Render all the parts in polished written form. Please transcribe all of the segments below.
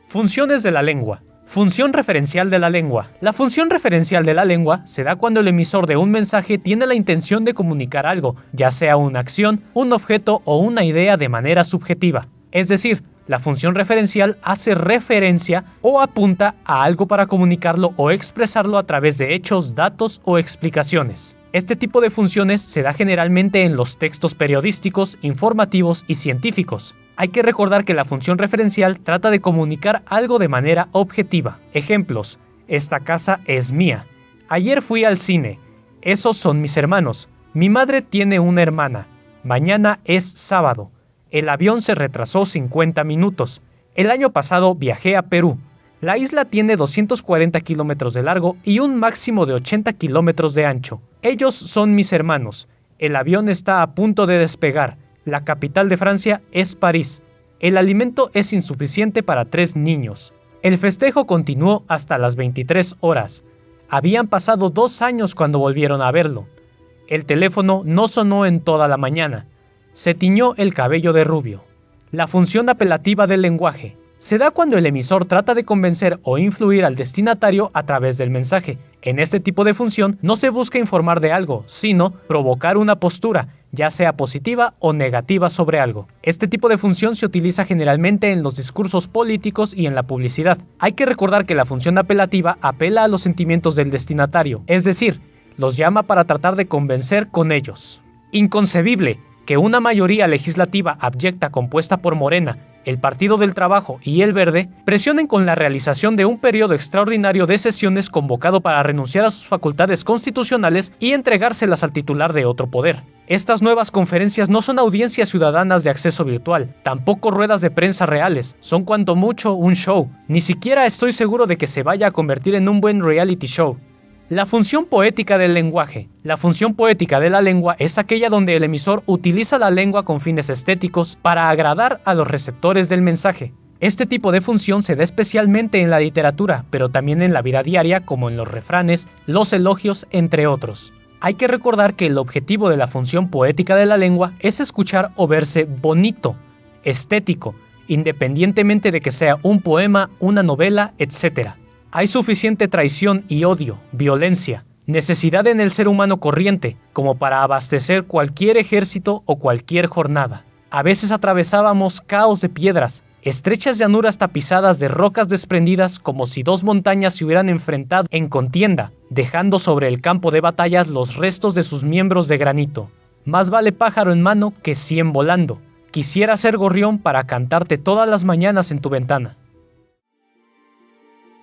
Funciones de la lengua. Función referencial de la lengua. La función referencial de la lengua se da cuando el emisor de un mensaje tiene la intención de comunicar algo, ya sea una acción, un objeto o una idea de manera subjetiva. Es decir, la función referencial hace referencia o apunta a algo para comunicarlo o expresarlo a través de hechos, datos o explicaciones. Este tipo de funciones se da generalmente en los textos periodísticos, informativos y científicos. Hay que recordar que la función referencial trata de comunicar algo de manera objetiva. Ejemplos: esta casa es mía. Ayer fui al cine. Esos son mis hermanos. Mi madre tiene una hermana. Mañana es sábado. El avión se retrasó 50 minutos. El año pasado viajé a Perú. La isla tiene 240 kilómetros de largo y un máximo de 80 kilómetros de ancho. Ellos son mis hermanos. El avión está a punto de despegar. La capital de Francia es París. El alimento es insuficiente para 3 niños. El festejo continuó hasta las 23 horas. Habían pasado 2 años cuando volvieron a verlo. El teléfono no sonó en toda la mañana. Se tiñó el cabello de rubio. La función apelativa del lenguaje se da cuando el emisor trata de convencer o influir al destinatario a través del mensaje. En este tipo de función no se busca informar de algo, sino provocar una postura, ya sea positiva o negativa sobre algo. Este tipo de función se utiliza generalmente en los discursos políticos y en la publicidad. Hay que recordar que la función apelativa apela a los sentimientos del destinatario, es decir, los llama para tratar de convencer con ellos. Inconcebible que una mayoría legislativa abyecta compuesta por Morena, el Partido del Trabajo y el Verde presionen con la realización de un periodo extraordinario de sesiones convocado para renunciar a sus facultades constitucionales y entregárselas al titular de otro poder. Estas nuevas conferencias no son audiencias ciudadanas de acceso virtual, tampoco ruedas de prensa reales, son cuanto mucho un show. Ni siquiera estoy seguro de que se vaya a convertir en un buen reality show. La función poética del lenguaje. La función poética de la lengua es aquella donde el emisor utiliza la lengua con fines estéticos para agradar a los receptores del mensaje. Este tipo de función se da especialmente en la literatura, pero también en la vida diaria, como en los refranes, los elogios, entre otros. Hay que recordar que el objetivo de la función poética de la lengua es escuchar o verse bonito, estético, independientemente de que sea un poema, una novela, etc. Hay suficiente traición y odio, violencia, necesidad en el ser humano corriente, como para abastecer cualquier ejército o cualquier jornada. A veces atravesábamos caos de piedras, estrechas llanuras tapizadas de rocas desprendidas como si 2 montañas se hubieran enfrentado en contienda, dejando sobre el campo de batallas los restos de sus miembros de granito. Más vale pájaro en mano que 100 volando. Quisiera ser gorrión para cantarte todas las mañanas en tu ventana.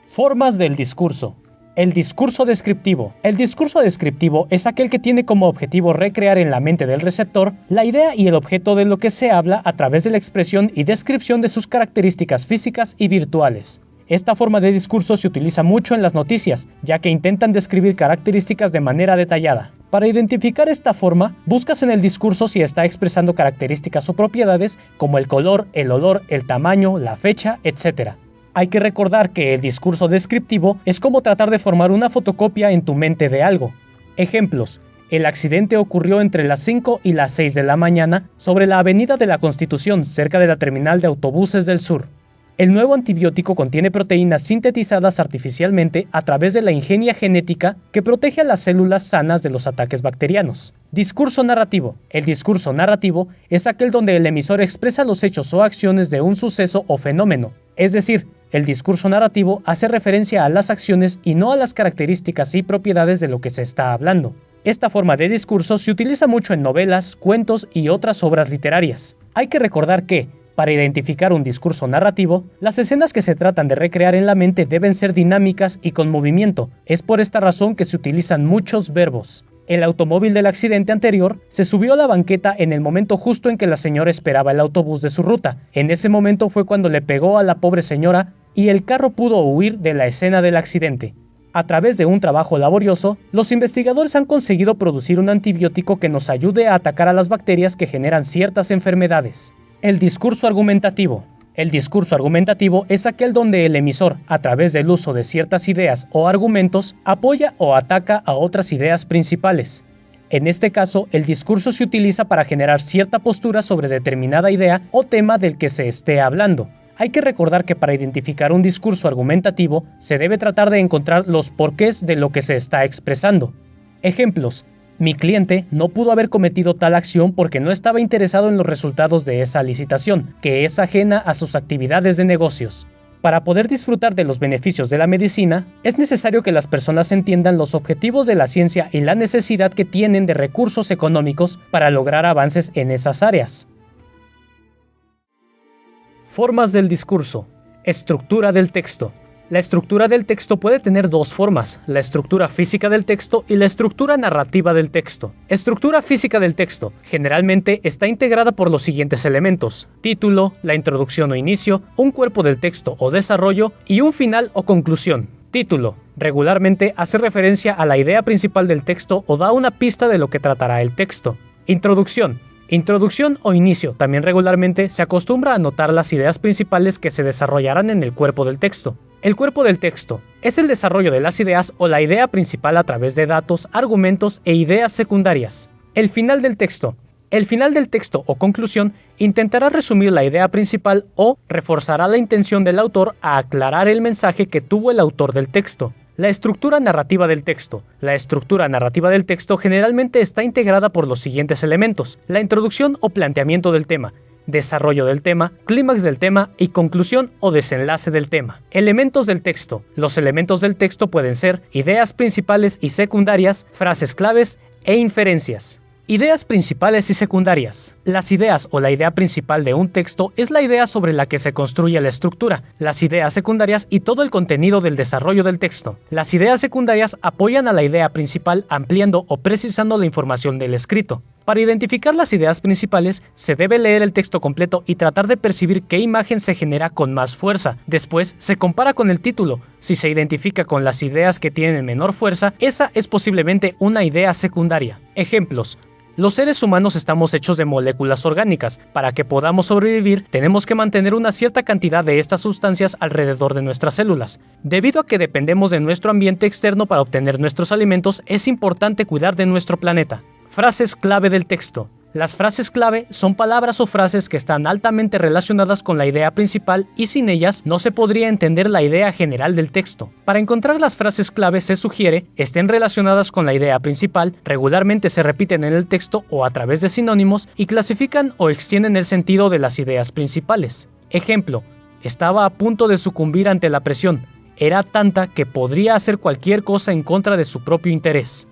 Formas del discurso. El discurso descriptivo. El discurso descriptivo es aquel que tiene como objetivo recrear en la mente del receptor la idea y el objeto de lo que se habla a través de la expresión y descripción de sus características físicas y virtuales. Esta forma de discurso se utiliza mucho en las noticias, ya que intentan describir características de manera detallada. Para identificar esta forma, buscas en el discurso si está expresando características o propiedades como el color, el olor, el tamaño, la fecha, etc. Hay que recordar que el discurso descriptivo es como tratar de formar una fotocopia en tu mente de algo. Ejemplos: el accidente ocurrió entre las 5 y las 6 de la mañana sobre la Avenida de la Constitución, cerca de la terminal de autobuses del sur. El nuevo antibiótico contiene proteínas sintetizadas artificialmente a través de la ingenia genética que protege a las células sanas de los ataques bacterianos. Discurso narrativo. El discurso narrativo es aquel donde el emisor expresa los hechos o acciones de un suceso o fenómeno. Es decir, el discurso narrativo hace referencia a las acciones y no a las características y propiedades de lo que se está hablando. Esta forma de discurso se utiliza mucho en novelas, cuentos y otras obras literarias. Hay que recordar que, para identificar un discurso narrativo, las escenas que se tratan de recrear en la mente deben ser dinámicas y con movimiento. Es por esta razón que se utilizan muchos verbos. El automóvil del accidente anterior se subió a la banqueta en el momento justo en que la señora esperaba el autobús de su ruta. En ese momento fue cuando le pegó a la pobre señora y el carro pudo huir de la escena del accidente. A través de un trabajo laborioso, los investigadores han conseguido producir un antibiótico que nos ayude a atacar a las bacterias que generan ciertas enfermedades. El discurso argumentativo. El discurso argumentativo es aquel donde el emisor, a través del uso de ciertas ideas o argumentos, apoya o ataca a otras ideas principales. En este caso, el discurso se utiliza para generar cierta postura sobre determinada idea o tema del que se esté hablando. Hay que recordar que para identificar un discurso argumentativo se debe tratar de encontrar los porqués de lo que se está expresando. Ejemplos: mi cliente no pudo haber cometido tal acción porque no estaba interesado en los resultados de esa licitación, que es ajena a sus actividades de negocios. Para poder disfrutar de los beneficios de la medicina, es necesario que las personas entiendan los objetivos de la ciencia y la necesidad que tienen de recursos económicos para lograr avances en esas áreas. Formas del discurso. Estructura del texto. La estructura del texto puede tener dos formas: la estructura física del texto y la estructura narrativa del texto. Estructura física del texto generalmente está integrada por los siguientes elementos: título, la introducción o inicio, un cuerpo del texto o desarrollo y un final o conclusión. Título regularmente hace referencia a la idea principal del texto o da una pista de lo que tratará el texto. Introducción. Introducción o inicio también regularmente se acostumbra a anotar las ideas principales que se desarrollarán en el cuerpo del texto. El cuerpo del texto es el desarrollo de las ideas o la idea principal a través de datos, argumentos e ideas secundarias. El final del texto. El final del texto o conclusión intentará resumir la idea principal o reforzará la intención del autor a aclarar el mensaje que tuvo el autor del texto. La estructura narrativa del texto. La estructura narrativa del texto generalmente está integrada por los siguientes elementos: la introducción o planteamiento del tema, desarrollo del tema, clímax del tema y conclusión o desenlace del tema. Elementos del texto. Los elementos del texto pueden ser ideas principales y secundarias, frases claves e inferencias. Ideas principales y secundarias. Las ideas o la idea principal de un texto es la idea sobre la que se construye la estructura, las ideas secundarias y todo el contenido del desarrollo del texto. Las ideas secundarias apoyan a la idea principal ampliando o precisando la información del escrito. Para identificar las ideas principales, se debe leer el texto completo y tratar de percibir qué imagen se genera con más fuerza. Después, se compara con el título. Si se identifica con las ideas que tienen menor fuerza, esa es posiblemente una idea secundaria. Ejemplos: los seres humanos estamos hechos de moléculas orgánicas. Para que podamos sobrevivir, tenemos que mantener una cierta cantidad de estas sustancias alrededor de nuestras células. Debido a que dependemos de nuestro ambiente externo para obtener nuestros alimentos, es importante cuidar de nuestro planeta. Frases clave del texto. Las frases clave son palabras o frases que están altamente relacionadas con la idea principal y sin ellas no se podría entender la idea general del texto. Para encontrar las frases clave se sugiere estén relacionadas con la idea principal, regularmente se repiten en el texto o a través de sinónimos y clasifican o extienden el sentido de las ideas principales. Ejemplo: estaba a punto de sucumbir ante la presión. Era tanta que podría hacer cualquier cosa en contra de su propio interés.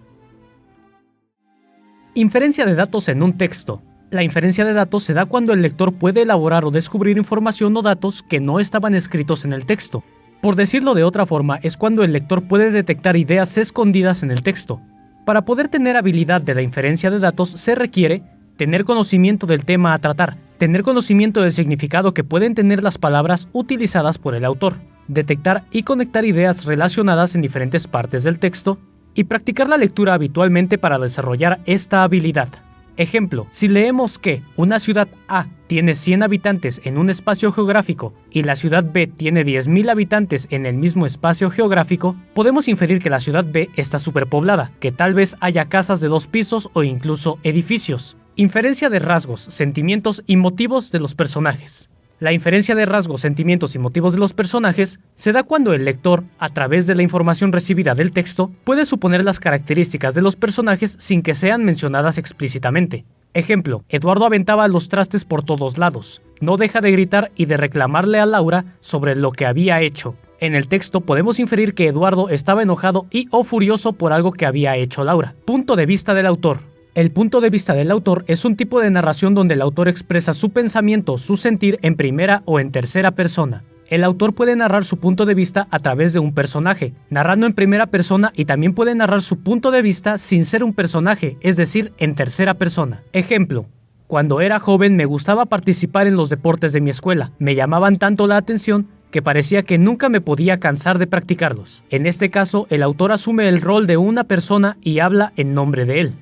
Inferencia de datos en un texto. La inferencia de datos se da cuando el lector puede elaborar o descubrir información o datos que no estaban escritos en el texto. Por decirlo de otra forma, es cuando el lector puede detectar ideas escondidas en el texto. Para poder tener habilidad de la inferencia de datos se requiere tener conocimiento del tema a tratar, tener conocimiento del significado que pueden tener las palabras utilizadas por el autor, detectar y conectar ideas relacionadas en diferentes partes del texto, y practicar la lectura habitualmente para desarrollar esta habilidad. Ejemplo: si leemos que una ciudad A tiene 100 habitantes en un espacio geográfico y la ciudad B tiene 10.000 habitantes en el mismo espacio geográfico, podemos inferir que la ciudad B está superpoblada, que tal vez haya casas de 2 pisos o incluso edificios. Inferencia de rasgos, sentimientos y motivos de los personajes. La inferencia de rasgos, sentimientos y motivos de los personajes se da cuando el lector, a través de la información recibida del texto, puede suponer las características de los personajes sin que sean mencionadas explícitamente. Ejemplo: Eduardo aventaba los trastes por todos lados. No deja de gritar y de reclamarle a Laura sobre lo que había hecho. En el texto podemos inferir que Eduardo estaba enojado y o furioso por algo que había hecho Laura. Punto de vista del autor. El punto de vista del autor es un tipo de narración donde el autor expresa su pensamiento, su sentir en primera o en tercera persona. El autor puede narrar su punto de vista a través de un personaje, narrando en primera persona, y también puede narrar su punto de vista sin ser un personaje, es decir, en tercera persona. Ejemplo: cuando era joven me gustaba participar en los deportes de mi escuela, me llamaban tanto la atención que parecía que nunca me podía cansar de practicarlos. En este caso, el autor asume el rol de una persona y habla en nombre de él.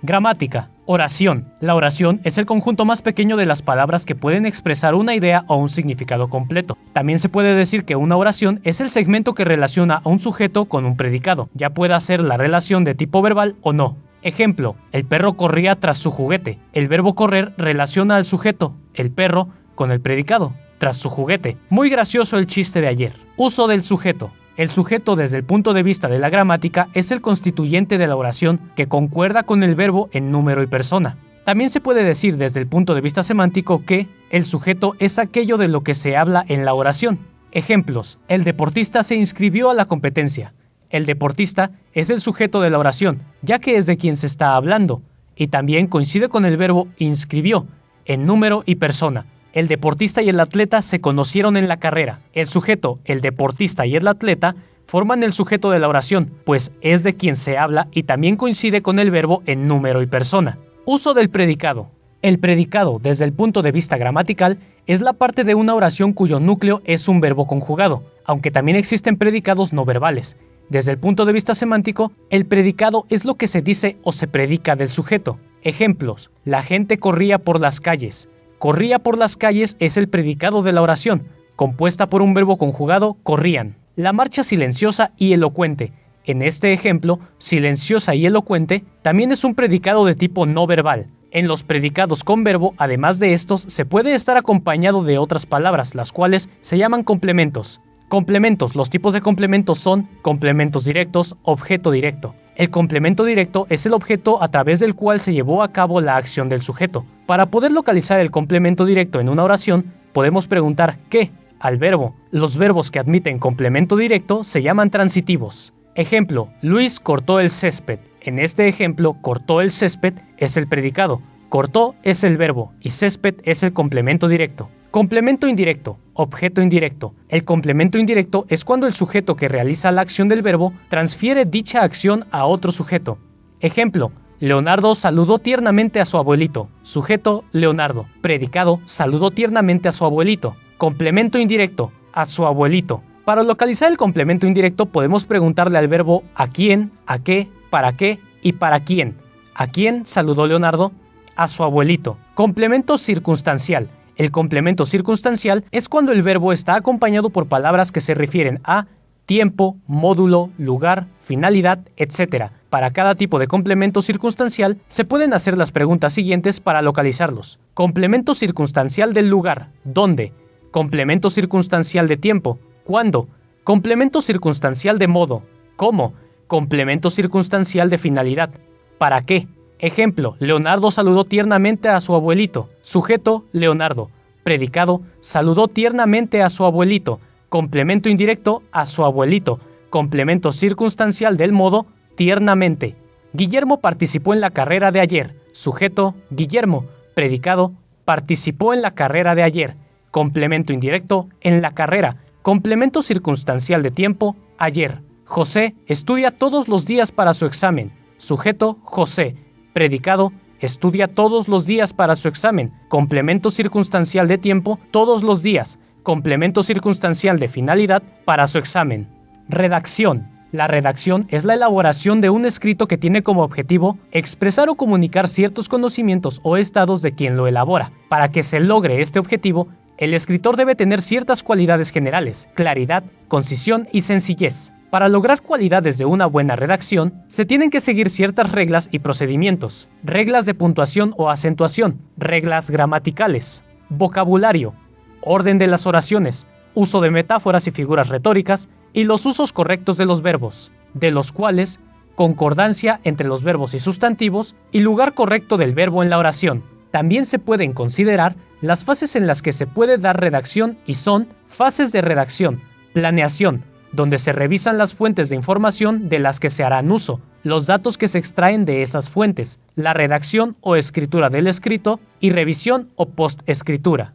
Gramática. Oración. La oración es el conjunto más pequeño de las palabras que pueden expresar una idea o un significado completo. También se puede decir que una oración es el segmento que relaciona a un sujeto con un predicado, ya pueda ser la relación de tipo verbal o no. Ejemplo, el perro corría tras su juguete. El verbo correr relaciona al sujeto, el perro, con el predicado, tras su juguete. Muy gracioso el chiste de ayer. Uso del sujeto. El sujeto, desde el punto de vista de la gramática, es el constituyente de la oración que concuerda con el verbo en número y persona. También se puede decir desde el punto de vista semántico que el sujeto es aquello de lo que se habla en la oración. Ejemplos: el deportista se inscribió a la competencia. El deportista es el sujeto de la oración, ya que es de quien se está hablando, y también coincide con el verbo inscribió, en número y persona. El deportista y el atleta se conocieron en la carrera. El sujeto, el deportista y el atleta forman el sujeto de la oración, pues es de quien se habla y también coincide con el verbo en número y persona. Uso del predicado. El predicado, desde el punto de vista gramatical, es la parte de una oración cuyo núcleo es un verbo conjugado, aunque también existen predicados no verbales. Desde el punto de vista semántico, el predicado es lo que se dice o se predica del sujeto. Ejemplos: la gente corría por las calles. Corría por las calles es el predicado de la oración, compuesta por un verbo conjugado, corrían. La marcha silenciosa y elocuente. En este ejemplo, silenciosa y elocuente también es un predicado de tipo no verbal. En los predicados con verbo, además de estos, se puede estar acompañado de otras palabras, las cuales se llaman complementos. Complementos. Los tipos de complementos son complementos directos, objeto directo. El complemento directo es el objeto a través del cual se llevó a cabo la acción del sujeto. Para poder localizar el complemento directo en una oración, podemos preguntar ¿qué? Al verbo. Los verbos que admiten complemento directo se llaman transitivos. Ejemplo: Luis cortó el césped. En este ejemplo, cortó el césped es el predicado, cortó es el verbo y césped es el complemento directo. Complemento indirecto, objeto indirecto. El complemento indirecto es cuando el sujeto que realiza la acción del verbo transfiere dicha acción a otro sujeto. Ejemplo: Leonardo saludó tiernamente a su abuelito. Sujeto: Leonardo. Predicado: saludó tiernamente a su abuelito. Complemento indirecto: a su abuelito. Para localizar el complemento indirecto podemos preguntarle al verbo a quién, a qué, para qué y para quién. ¿A quién saludó Leonardo? A su abuelito. Complemento circunstancial. El complemento circunstancial es cuando el verbo está acompañado por palabras que se refieren a tiempo, módulo, lugar, finalidad, etc. Para cada tipo de complemento circunstancial se pueden hacer las preguntas siguientes para localizarlos. Complemento circunstancial del lugar, ¿dónde? Complemento circunstancial de tiempo, ¿cuándo? Complemento circunstancial de modo, ¿cómo? Complemento circunstancial de finalidad, ¿para qué? Ejemplo: Leonardo saludó tiernamente a su abuelito. Sujeto: Leonardo. Predicado: saludó tiernamente a su abuelito. Complemento indirecto: a su abuelito. Complemento circunstancial del modo: tiernamente. Guillermo participó en la carrera de ayer. Sujeto: Guillermo. Predicado: participó en la carrera de ayer. Complemento indirecto: en la carrera. Complemento circunstancial de tiempo: ayer. José estudia todos los días para su examen. Sujeto: José. Predicado: estudia todos los días para su examen. Complemento circunstancial de tiempo: todos los días. Complemento circunstancial de finalidad: para su examen. Redacción. La redacción es la elaboración de un escrito que tiene como objetivo expresar o comunicar ciertos conocimientos o estados de quien lo elabora. Para que se logre este objetivo, el escritor debe tener ciertas cualidades generales: claridad, concisión y sencillez. Para lograr cualidades de una buena redacción, se tienen que seguir ciertas reglas y procedimientos. Reglas de puntuación o acentuación, reglas gramaticales, vocabulario, orden de las oraciones, uso de metáforas y figuras retóricas, y los usos correctos de los verbos, de los cuales concordancia entre los verbos y sustantivos y lugar correcto del verbo en la oración. También se pueden considerar las fases en las que se puede dar redacción y son fases de redacción, planeación, donde se revisan las fuentes de información de las que se harán uso, los datos que se extraen de esas fuentes, la redacción o escritura del escrito y revisión o postescritura.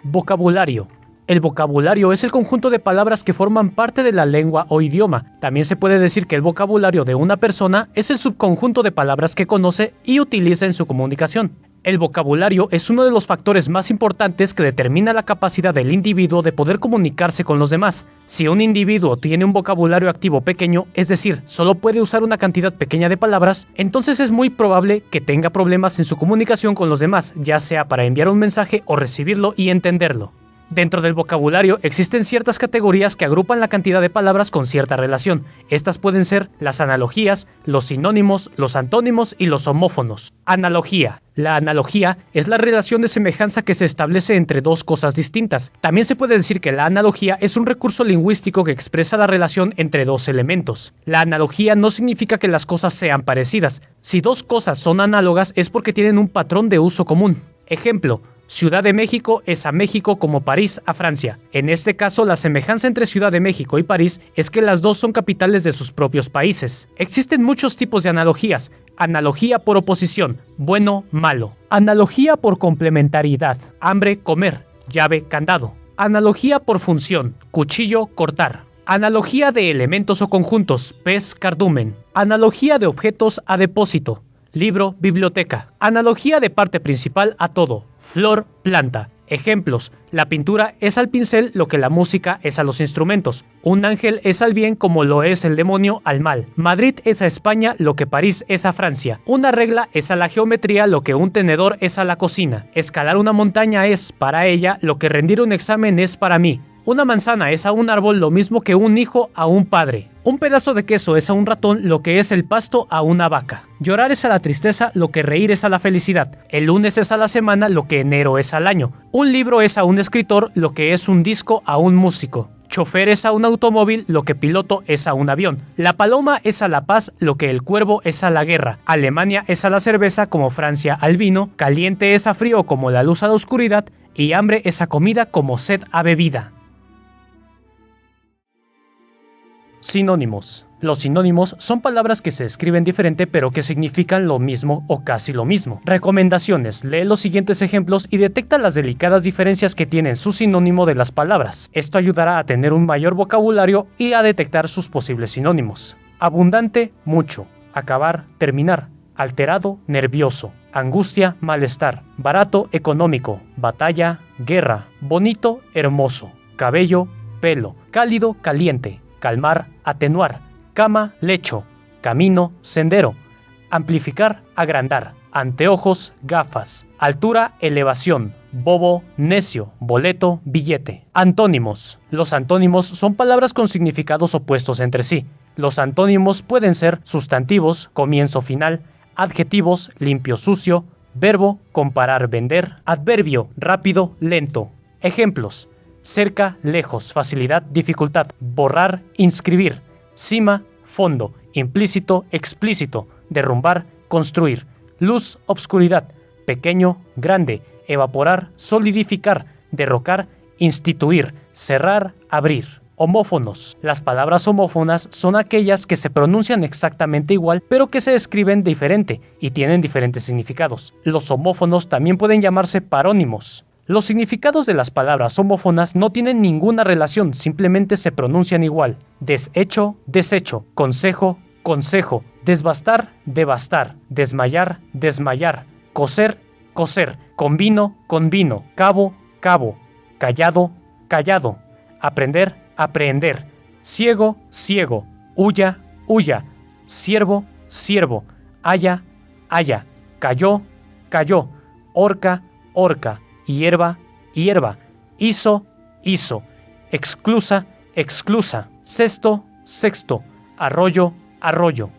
Vocabulario. El vocabulario es el conjunto de palabras que forman parte de la lengua o idioma. También se puede decir que el vocabulario de una persona es el subconjunto de palabras que conoce y utiliza en su comunicación. El vocabulario es uno de los factores más importantes que determina la capacidad del individuo de poder comunicarse con los demás. Si un individuo tiene un vocabulario activo pequeño, es decir, solo puede usar una cantidad pequeña de palabras, entonces es muy probable que tenga problemas en su comunicación con los demás, ya sea para enviar un mensaje o recibirlo y entenderlo. Dentro del vocabulario existen ciertas categorías que agrupan la cantidad de palabras con cierta relación. Estas pueden ser las analogías, los sinónimos, los antónimos y los homófonos. Analogía. La analogía es la relación de semejanza que se establece entre dos cosas distintas. También se puede decir que la analogía es un recurso lingüístico que expresa la relación entre dos elementos. La analogía no significa que las cosas sean parecidas. Si dos cosas son análogas es porque tienen un patrón de uso común. Ejemplo: Ciudad de México es a México como París a Francia. En este caso, la semejanza entre Ciudad de México y París es que las dos son capitales de sus propios países. Existen muchos tipos de analogías. Analogía por oposición, bueno, malo. Analogía por complementariedad, hambre, comer, llave, candado. Analogía por función, cuchillo, cortar. Analogía de elementos o conjuntos, pez, cardumen. Analogía de objetos a depósito, libro, biblioteca. Analogía de parte principal a todo, flor, planta. Ejemplos: la pintura es al pincel lo que la música es a los instrumentos. Un ángel es al bien como lo es el demonio al mal. Madrid es a España lo que París es a Francia. Una regla es a la geometría lo que un tenedor es a la cocina. Escalar una montaña es, para ella, lo que rendir un examen es para mí. Una manzana es a un árbol lo mismo que un hijo a un padre. Un pedazo de queso es a un ratón lo que es el pasto a una vaca. Llorar es a la tristeza lo que reír es a la felicidad. El lunes es a la semana lo que enero es al año. Un libro es a un escritor lo que es un disco a un músico. Chofer es a un automóvil lo que piloto es a un avión. La paloma es a la paz lo que el cuervo es a la guerra. Alemania es a la cerveza como Francia al vino. Caliente es a frío como la luz a la oscuridad. Y hambre es a comida como sed a bebida. Sinónimos. Los sinónimos son palabras que se escriben diferente pero que significan lo mismo o casi lo mismo. Recomendaciones: lee los siguientes ejemplos y detecta las delicadas diferencias que tienen su sinónimo de las palabras. Esto ayudará a tener un mayor vocabulario y a detectar sus posibles sinónimos. Abundante, mucho. Acabar, terminar. Alterado, nervioso. Angustia, malestar. Barato, económico. Batalla, guerra. Bonito, hermoso. Cabello, pelo. Cálido, caliente. Calmar, atenuar. Cama, lecho. Camino, sendero. Amplificar, agrandar. Anteojos, gafas. Altura, elevación. Bobo, necio. Boleto, billete. Antónimos. Los antónimos son palabras con significados opuestos entre sí. Los antónimos pueden ser sustantivos, comienzo, final, adjetivos, limpio, sucio, verbo, comparar, vender, adverbio, rápido, lento. Ejemplos: cerca, lejos, facilidad, dificultad, borrar, inscribir, cima, fondo, implícito, explícito, derrumbar, construir, luz, obscuridad, pequeño, grande, evaporar, solidificar, derrocar, instituir, cerrar, abrir. Homófonos. Las palabras homófonas son aquellas que se pronuncian exactamente igual, pero que se escriben diferente y tienen diferentes significados. Los homófonos también pueden llamarse parónimos. Los significados de las palabras homófonas no tienen ninguna relación, simplemente se pronuncian igual. Deshecho, desecho. Consejo, consejo. Desbastar, devastar. Desmayar, desmayar. Coser, coser. Convino, convino. Cabo, cabo. Callado, callado. Aprender, aprehender. Ciego, ciego. Huya, huya. Siervo, siervo. Haya, haya. Cayó, cayó. Horca, horca. Hierba, hierba. Hizo, hizo. Exclusa, exclusa. Cesto, sexto. Arroyo, arroyo.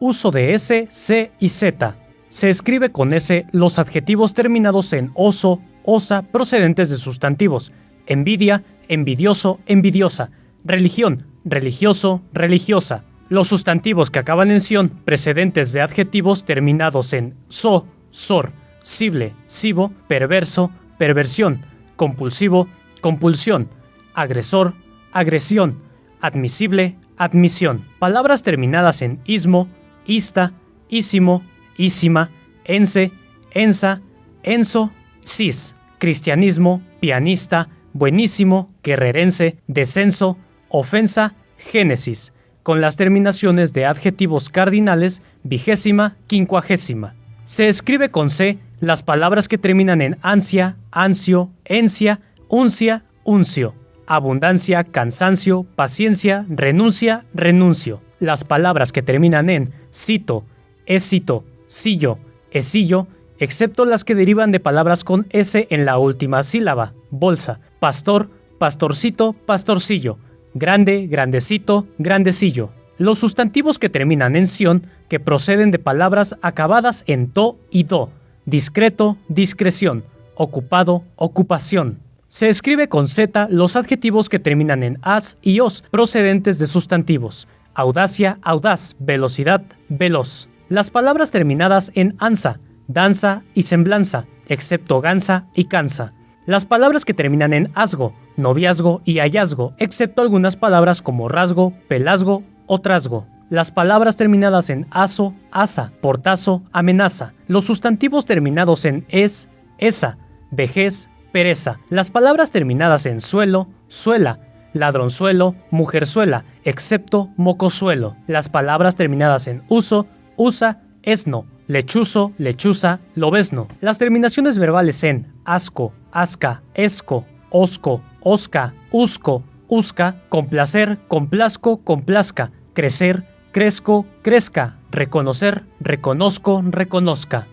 Uso de S, C y Z. Se escribe con S los adjetivos terminados en oso, osa, procedentes de sustantivos. Envidia, envidioso, envidiosa. Religión, religioso, religiosa. Los sustantivos que acaban en ción, precedentes de adjetivos terminados en so, sor, sible, sibo, perverso, perversión, compulsivo, compulsión, agresor, agresión, admisible, admisión. Palabras terminadas en ismo, ista, ísimo, ísima, ense, ensa, enso, cis. Cristianismo, pianista, buenísimo, guerrerense, descenso, ofensa, génesis, con las terminaciones de adjetivos cardinales vigésima, quincuagésima. Se escribe con C las palabras que terminan en ansia, ansio, encia, uncia, uncio. Abundancia, cansancio, paciencia, renuncia, renuncio. Las palabras que terminan en cito, éxito, sillo, esillo excepto las que derivan de palabras con S en la última sílaba. Bolsa, pastor, pastorcito, pastorcillo, grande, grandecito, grandecillo. Los sustantivos que terminan en ción, que proceden de palabras acabadas en to y do. Discreto, discreción, ocupado, ocupación. Se escribe con Z los adjetivos que terminan en as y os, procedentes de sustantivos. Audacia, audaz, velocidad, veloz. Las palabras terminadas en ansa, danza y semblanza, excepto gansa y cansa. Las palabras que terminan en asgo, noviazgo y hallazgo, excepto algunas palabras como rasgo, pelazgo o trasgo. Las palabras terminadas en aso, asa, portazo, amenaza. Los sustantivos terminados en es, esa, vejez, pereza. Las palabras terminadas en suelo, suela, ladronzuelo, mujerzuela, excepto mocosuelo. Las palabras terminadas en uso, usa, esno, lechuzo, lechuza, lobesno. Las terminaciones verbales en asco, asca, esco, osco, osca, usco, usca, complacer, complazco, complazca, crecer, crezco, crezca, reconocer, reconozco, reconozca.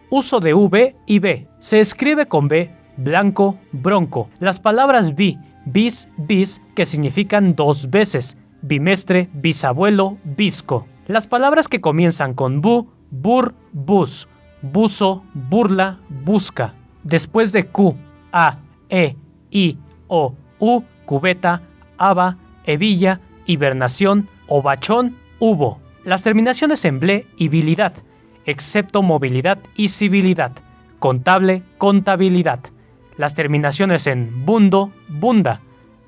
Uso de V y B. Se escribe con B, blanco, bronco. Las palabras bi, bis, bis, que significan dos veces. Bimestre, bisabuelo, bisco. Las palabras que comienzan con bu, bur, bus, buzo, burla, busca. Después de Q, A, E, I, O, U, cubeta, haba, hebilla, hibernación, ovachón, hubo. Las terminaciones en ble y bilidad, excepto movilidad y civilidad, contable, contabilidad. Las terminaciones en bundo, bunda,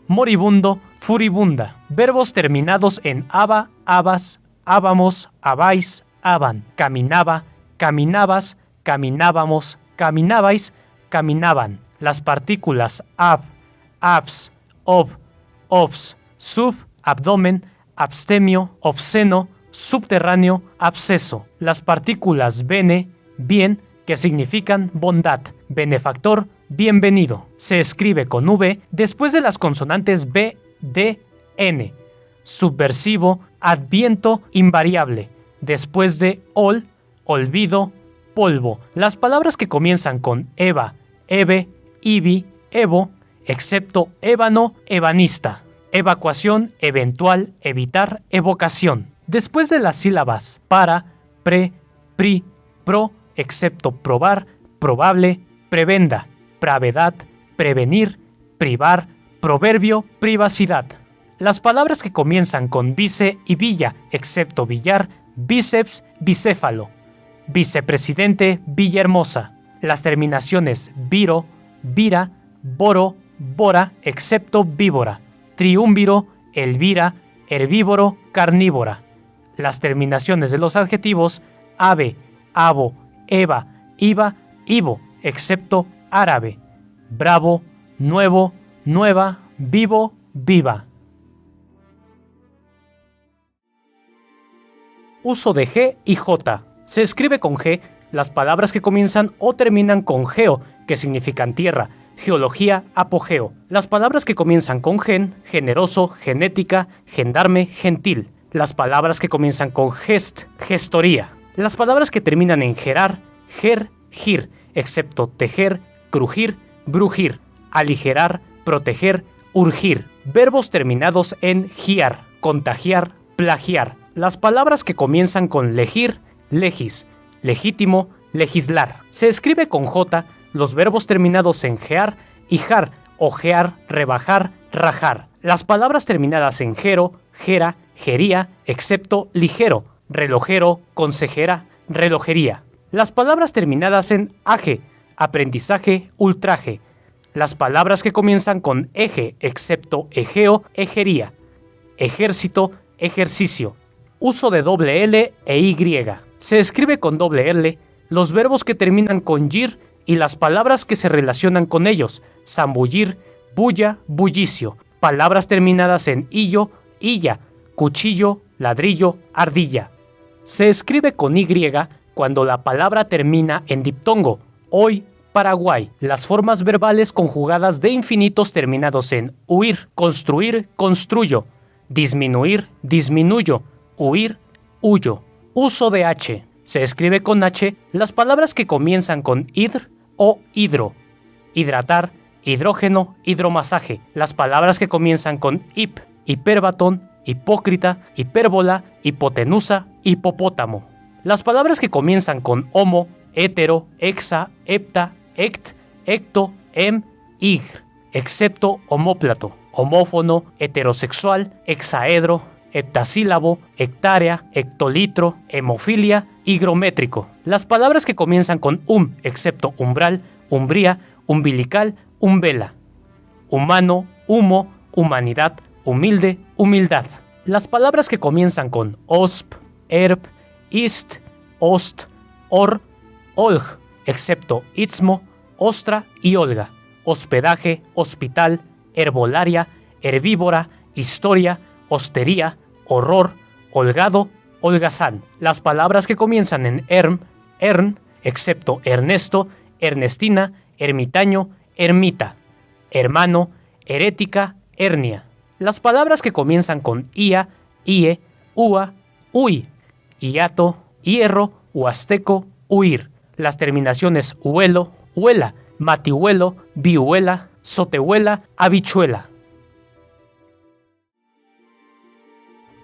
moribundo, furibunda. Verbos terminados en aba, abas, ábamos, abais, aban. Caminaba, caminabas, caminábamos, caminabais, caminaban. Las partículas ab, abs, ob, obs, sub, abdomen, abstemio, obsceno, subterráneo, absceso. Las partículas bene, bien, que significan bondad, benefactor, bienvenido. Se escribe con V después de las consonantes B, D, N. Subversivo, adviento, invariable. Después de ol, olvido, polvo. Las palabras que comienzan con eva, eve, ibi, evo, excepto ébano, ebanista. Evacuación, eventual, evitar, evocación. Después de las sílabas para, pre, pri, pro, excepto probar, probable, prebenda, pravedad, prevenir, privar, proverbio, privacidad. Las palabras que comienzan con vice y villa, excepto billar, bíceps, bicéfalo, vicepresidente, Villahermosa. Las terminaciones viro, vira, boro, bora, excepto víbora, triúnviro, elvira, herbívoro, carnívora. Las terminaciones de los adjetivos ave, avo, eva, iva, ivo, excepto árabe, bravo, nuevo, nueva, vivo, viva. Uso de G y J. Se escribe con G las palabras que comienzan o terminan con geo, que significan tierra, geología, apogeo. Las palabras que comienzan con gen, generoso, genética, gendarme, gentil. Las palabras que comienzan con gest, gestoría. Las palabras que terminan en gerar, ger, gir, excepto tejer, crujir, brujir, aligerar, proteger, urgir. Verbos terminados en giar, contagiar, plagiar. Las palabras que comienzan con legir, legis, legítimo, legislar. Se escribe con J los verbos terminados en gear y jar, ojear, rebajar, rajar. Las palabras terminadas en gero, gera, gería, excepto ligero, relojero, consejera, relojería. Las palabras terminadas en age, aprendizaje, ultraje. Las palabras que comienzan con eje, excepto egeo, ejería, ejército, ejercicio. Uso de doble L e Y. Se escribe con doble L los verbos que terminan con yir y las palabras que se relacionan con ellos, zambullir, bulla, bullicio. Palabras terminadas en illo, illa, cuchillo, ladrillo, ardilla. Se escribe con Y cuando la palabra termina en diptongo, hoy, Paraguay. Las formas verbales conjugadas de infinitos terminados en huir, construir, construyo, disminuir, disminuyo, huir, huyo. Uso de H. Se escribe con H las palabras que comienzan con hidr o hidro. Hidratar, hidrógeno, hidromasaje. Las palabras que comienzan con hip, hiperbatón, hipócrita, hipérbola, hipotenusa, hipopótamo. Las palabras que comienzan con homo, hetero, hexa, hepta, hect, hecto, ig, excepto homóplato, homófono, heterosexual, hexaedro, heptasílabo, hectárea, hectolitro, hemofilia, higrométrico. Las palabras que comienzan con excepto umbral, umbría, umbilical, umbela. Humano, humo, humanidad, humilde, humildad. Las palabras que comienzan con osp, erp, ist, ost, or, olg, excepto istmo, ostra y olga. Hospedaje, hospital, herbolaria, herbívora, historia, hostería, horror, holgado, holgazán. Las palabras que comienzan en ern, excepto Ernesto, Ernestina, ermitaño, ermita, hermano, herética, hernia. Las palabras que comienzan con ia, ie, ua, ui, hiato, hierro, huasteco, huir. Las terminaciones huelo, huela, matihuelo, vihuela, sotehuela, habichuela.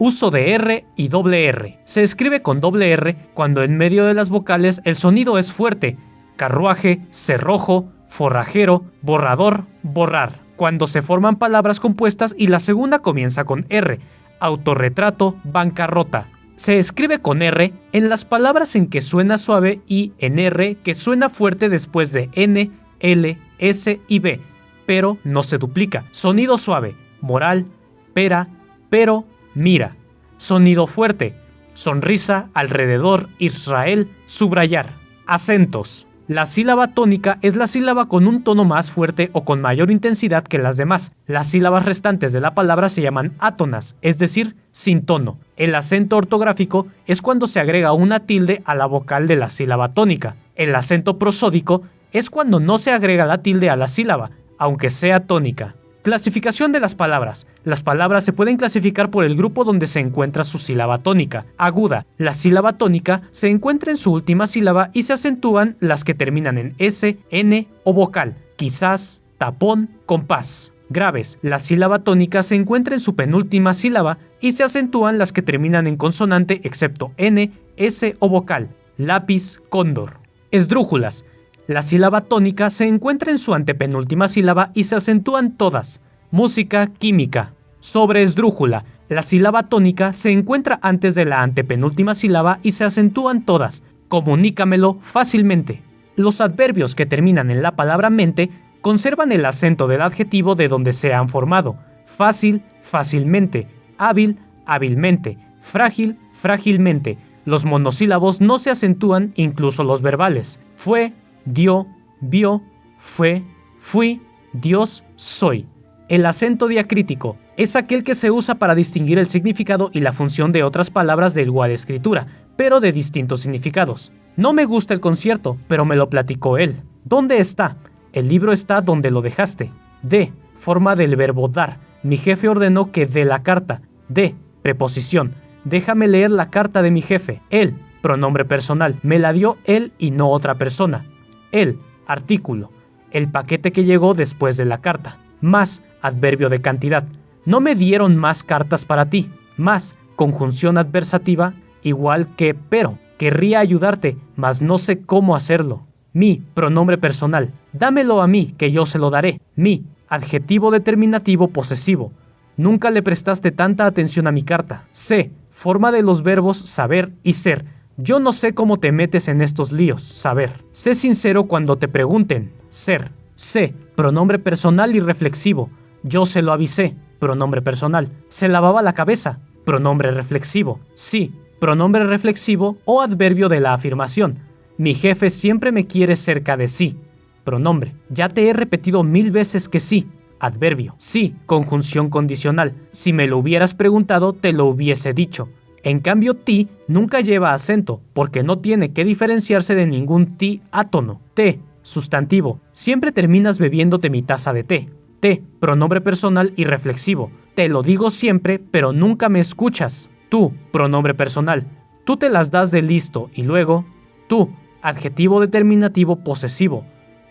Uso de R y doble R. Se escribe con doble R cuando en medio de las vocales el sonido es fuerte. Carruaje, cerrojo, forrajero, borrador, borrar. Cuando se forman palabras compuestas y la segunda comienza con R. Autorretrato, bancarrota. Se escribe con R en las palabras en que suena suave y en R que suena fuerte después de N, L, S y B, pero no se duplica. Sonido suave, moral, pera, pero, mira. Sonido fuerte, sonrisa, alrededor, Israel, subrayar. Acentos. La sílaba tónica es la sílaba con un tono más fuerte o con mayor intensidad que las demás. Las sílabas restantes de la palabra se llaman átonas, es decir, sin tono. El acento ortográfico es cuando se agrega una tilde a la vocal de la sílaba tónica. El acento prosódico es cuando no se agrega la tilde a la sílaba, aunque sea tónica. Clasificación de las palabras. Las palabras se pueden clasificar por el grupo donde se encuentra su sílaba tónica. Aguda. La sílaba tónica se encuentra en su última sílaba y se acentúan las que terminan en S, N o vocal. Quizás, tapón, compás. Graves. La sílaba tónica se encuentra en su penúltima sílaba y se acentúan las que terminan en consonante excepto N, S o vocal. Lápiz, cóndor. Esdrújulas. La sílaba tónica se encuentra en su antepenúltima sílaba y se acentúan todas. Música, química. Sobreesdrújula. La sílaba tónica se encuentra antes de la antepenúltima sílaba y se acentúan todas. Comunícamelo fácilmente. Los adverbios que terminan en la palabra mente conservan el acento del adjetivo de donde se han formado. Fácil, fácilmente. Hábil, hábilmente. Frágil, frágilmente. Los monosílabos no se acentúan, incluso los verbales. Fue, dio, vio, fue, fui, Dios, soy. El acento diacrítico es aquel que se usa para distinguir el significado y la función de otras palabras de igual escritura, pero de distintos significados. No me gusta el concierto, pero me lo platicó él. ¿Dónde está? El libro está donde lo dejaste. De, forma del verbo dar. Mi jefe ordenó que dé la carta. De, preposición. Déjame leer la carta de mi jefe. Él, pronombre personal. Me la dio él y no otra persona. El, artículo, el paquete que llegó después de la carta. Más, adverbio de cantidad. No me dieron más cartas para ti. Más, conjunción adversativa, igual que pero. Querría ayudarte, mas no sé cómo hacerlo. Mi, pronombre personal. Dámelo a mí, que yo se lo daré. Mi, adjetivo determinativo posesivo. Nunca le prestaste tanta atención a mi carta. Sé, forma de los verbos saber y ser. Yo no sé cómo te metes en estos líos, saber. Sé sincero cuando te pregunten, ser. Sé, pronombre personal y reflexivo. Yo se lo avisé, pronombre personal. Se lavaba la cabeza, pronombre reflexivo. Sí, pronombre reflexivo o adverbio de la afirmación. Mi jefe siempre me quiere cerca de sí, pronombre. Ya te he repetido 1000 veces que sí, adverbio. Sí, conjunción condicional. Si me lo hubieras preguntado, te lo hubiese dicho. En cambio, ti nunca lleva acento, porque no tiene que diferenciarse de ningún ti átono. Te, sustantivo. Siempre terminas bebiéndote mi taza de té. Te, pronombre personal y reflexivo. Te lo digo siempre, pero nunca me escuchas. Tú, pronombre personal. Tú te las das de listo y luego, tú, adjetivo determinativo posesivo.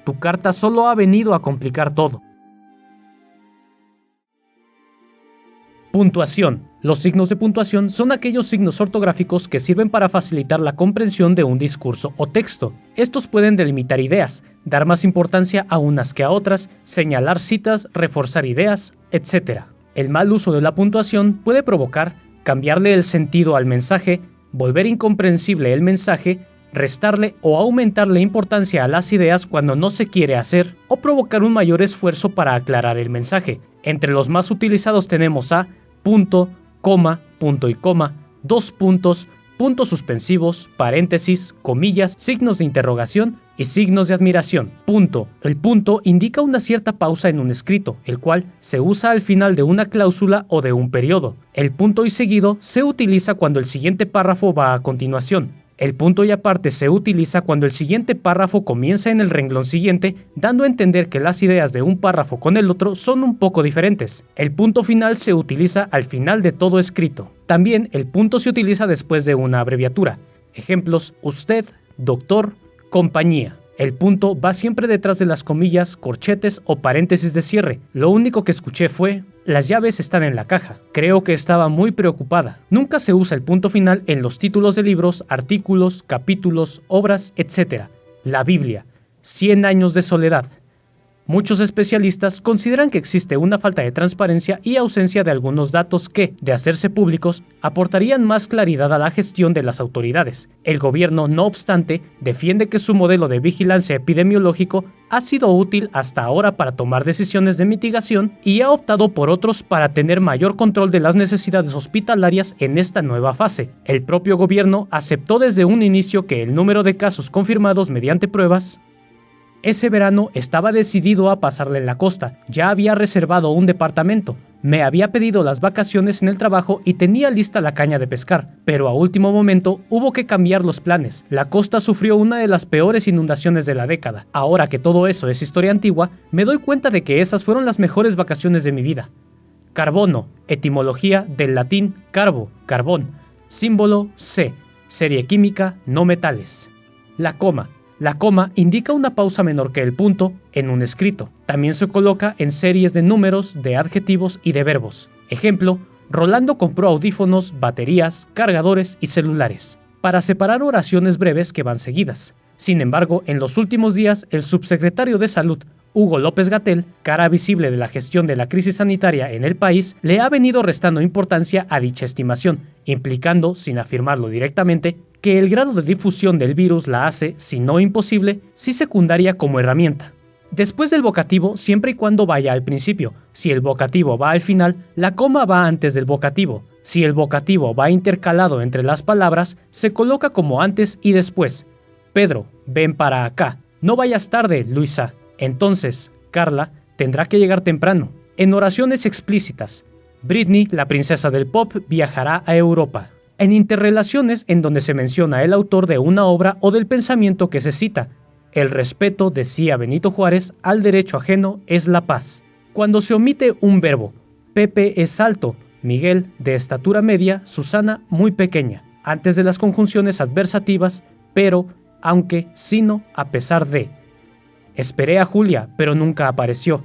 Tu carta solo ha venido a complicar todo. Puntuación. Los signos de puntuación son aquellos signos ortográficos que sirven para facilitar la comprensión de un discurso o texto. Estos pueden delimitar ideas, dar más importancia a unas que a otras, señalar citas, reforzar ideas, etc. El mal uso de la puntuación puede provocar cambiarle el sentido al mensaje, volver incomprensible el mensaje, restarle o aumentarle importancia a las ideas cuando no se quiere hacer, o provocar un mayor esfuerzo para aclarar el mensaje. Entre los más utilizados tenemos a punto, coma, punto y coma, dos puntos, puntos suspensivos, paréntesis, comillas, signos de interrogación y signos de admiración. Punto. El punto indica una cierta pausa en un escrito, el cual se usa al final de una cláusula o de un periodo. El punto y seguido se utiliza cuando el siguiente párrafo va a continuación. El punto y aparte se utiliza cuando el siguiente párrafo comienza en el renglón siguiente, dando a entender que las ideas de un párrafo con el otro son un poco diferentes. El punto final se utiliza al final de todo escrito. También el punto se utiliza después de una abreviatura. Ejemplos: usted, doctor, compañía. El punto va siempre detrás de las comillas, corchetes o paréntesis de cierre. Lo único que escuché fue: las llaves están en la caja. Creo que estaba muy preocupada. Nunca se usa el punto final en los títulos de libros, artículos, capítulos, obras, etc. La Biblia. 100 años de soledad. Muchos especialistas consideran que existe una falta de transparencia y ausencia de algunos datos que, de hacerse públicos, aportarían más claridad a la gestión de las autoridades. El gobierno, no obstante, defiende que su modelo de vigilancia epidemiológico ha sido útil hasta ahora para tomar decisiones de mitigación y ha optado por otros para tener mayor control de las necesidades hospitalarias en esta nueva fase. El propio gobierno aceptó desde un inicio que el número de casos confirmados mediante pruebas ese verano estaba decidido a pasarle en la costa. Ya había reservado un departamento. Me había pedido las vacaciones en el trabajo y tenía lista la caña de pescar, pero a último momento hubo que cambiar los planes. La costa sufrió una de las peores inundaciones de la década. Ahora que todo eso es historia antigua, me doy cuenta de que esas fueron las mejores vacaciones de mi vida. Carbono, etimología del latín carbo, carbón, símbolo C, serie química, no metales. La coma. La coma indica una pausa menor que el punto en un escrito. También se coloca en series de números, de adjetivos y de verbos. Ejemplo: Rolando compró audífonos, baterías, cargadores y celulares, para separar oraciones breves que van seguidas. Sin embargo, en los últimos días, el subsecretario de Salud, Hugo López-Gatell, cara visible de la gestión de la crisis sanitaria en el país, le ha venido restando importancia a dicha estimación, implicando, sin afirmarlo directamente, que el grado de difusión del virus la hace, si no imposible, sí secundaria como herramienta. Después del vocativo, siempre y cuando vaya al principio. Si el vocativo va al final, la coma va antes del vocativo. Si el vocativo va intercalado entre las palabras, se coloca como antes y después. Pedro, ven para acá. No vayas tarde, Luisa. Entonces, Carla tendrá que llegar temprano. En oraciones explícitas, Britney, la princesa del pop, viajará a Europa. En interrelaciones, en donde se menciona el autor de una obra o del pensamiento que se cita. El respeto, decía Benito Juárez, al derecho ajeno es la paz. Cuando se omite un verbo, Pepe es alto, Miguel de estatura media, Susana muy pequeña. Antes de las conjunciones adversativas, pero, aunque, sino, a pesar de. Esperé a Julia, pero nunca apareció.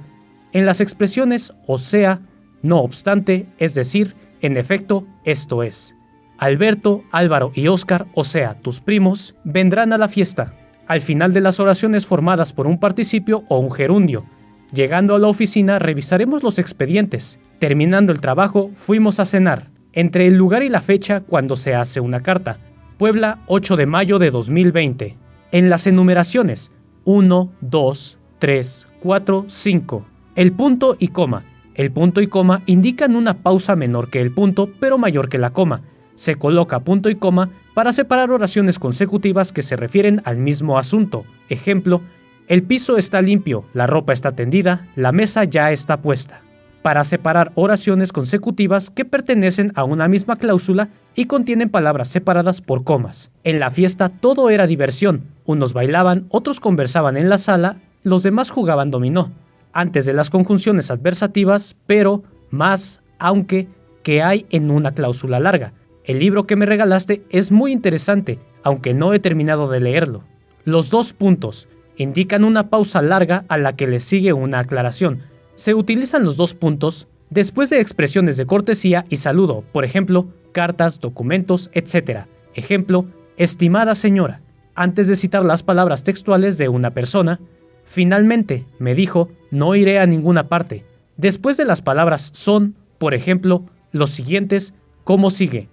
En las expresiones o sea, no obstante, es decir, en efecto, esto es. Alberto, Álvaro y Óscar, o sea, tus primos, vendrán a la fiesta. Al final de las oraciones formadas por un participio o un gerundio. Llegando a la oficina revisaremos los expedientes. Terminando el trabajo, fuimos a cenar. Entre el lugar y la fecha cuando se hace una carta. Puebla, 8 de mayo de 2020. En las enumeraciones, 1, 2, 3, 4, 5. El punto y coma. El punto y coma indican una pausa menor que el punto, pero mayor que la coma. Se coloca punto y coma para separar oraciones consecutivas que se refieren al mismo asunto. Ejemplo: el piso está limpio, la ropa está tendida, la mesa ya está puesta. Para separar oraciones consecutivas que pertenecen a una misma cláusula y contienen palabras separadas por comas. En la fiesta todo era diversión. Unos bailaban, otros conversaban en la sala, los demás jugaban dominó. Antes de las conjunciones adversativas, pero, más, aunque, que hay en una cláusula larga. El libro que me regalaste es muy interesante, aunque no he terminado de leerlo. Los 2 puntos indican una pausa larga a la que le sigue una aclaración. Se utilizan los 2 puntos después de expresiones de cortesía y saludo, por ejemplo, cartas, documentos, etc. Ejemplo, estimada señora, antes de citar las palabras textuales de una persona. Finalmente, me dijo, no iré a ninguna parte. Después de las palabras son, por ejemplo, los siguientes, ¿cómo sigue?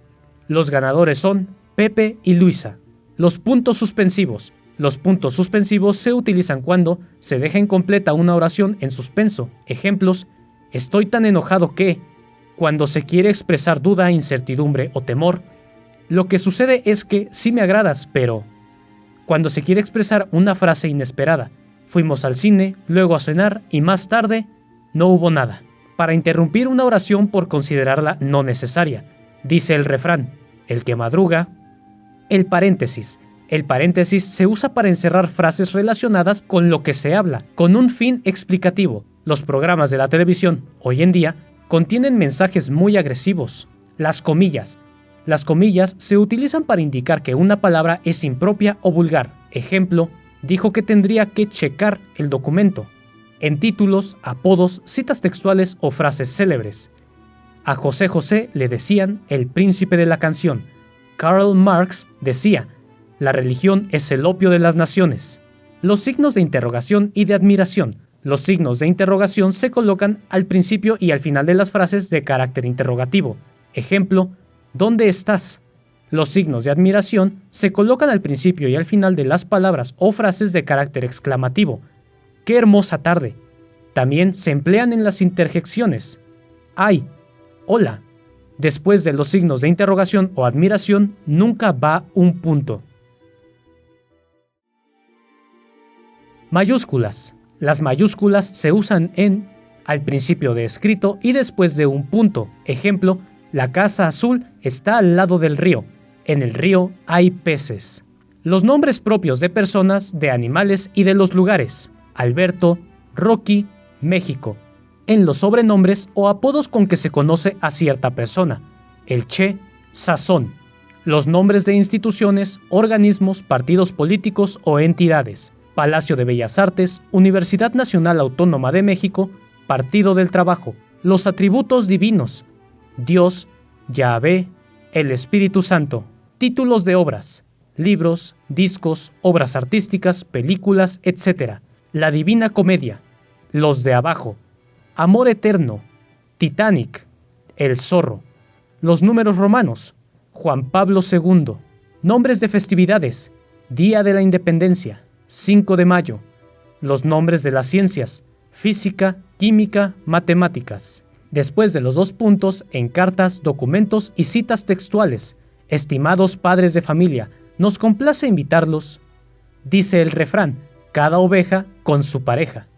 Los ganadores son Pepe y Luisa. Los puntos suspensivos. Los puntos suspensivos se utilizan cuando se deja incompleta una oración en suspenso. Ejemplos, estoy tan enojado que, cuando se quiere expresar duda, incertidumbre o temor. Lo que sucede es que sí me agradas, pero... Cuando se quiere expresar una frase inesperada. Fuimos al cine, luego a cenar y más tarde no hubo nada. Para interrumpir una oración por considerarla no necesaria. Dice el refrán, el que madruga. El paréntesis. El paréntesis se usa para encerrar frases relacionadas con lo que se habla, con un fin explicativo. Los programas de la televisión, hoy en día, contienen mensajes muy agresivos. Las comillas. Las comillas se utilizan para indicar que una palabra es impropia o vulgar. Ejemplo, dijo que tendría que checar el documento. En títulos, apodos, citas textuales o frases célebres. A José José le decían el príncipe de la canción. Karl Marx decía, la religión es el opio de las naciones. Los signos de interrogación y de admiración. Los signos de interrogación se colocan al principio y al final de las frases de carácter interrogativo. Ejemplo, ¿dónde estás? Los signos de admiración se colocan al principio y al final de las palabras o frases de carácter exclamativo. ¡Qué hermosa tarde! También se emplean en las interjecciones. ¡Ay! ¡Hola! Después de los signos de interrogación o admiración nunca va un punto. Mayúsculas. Las mayúsculas se usan al principio de escrito y después de un punto. Ejemplo, la casa azul está al lado del río. En el río hay peces. Los nombres propios de personas, de animales y de los lugares. Alberto, Rocky, México. En los sobrenombres o apodos con que se conoce a cierta persona. El Che, Sazón. Los nombres de instituciones, organismos, partidos políticos o entidades. Palacio de Bellas Artes, Universidad Nacional Autónoma de México, Partido del Trabajo. Los atributos divinos. Dios, Yahvé, el Espíritu Santo. Títulos de obras. Libros, discos, obras artísticas, películas, etc. La Divina Comedia. Los de abajo. Amor Eterno. Titanic. El Zorro. Los números romanos. Juan Pablo II. Nombres de festividades. Día de la Independencia. 5 de mayo. Los nombres de las ciencias. Física, química, matemáticas. Después de los 2 puntos, en cartas, documentos y citas textuales. Estimados padres de familia, nos complace invitarlos. Dice el refrán, cada oveja con su pareja.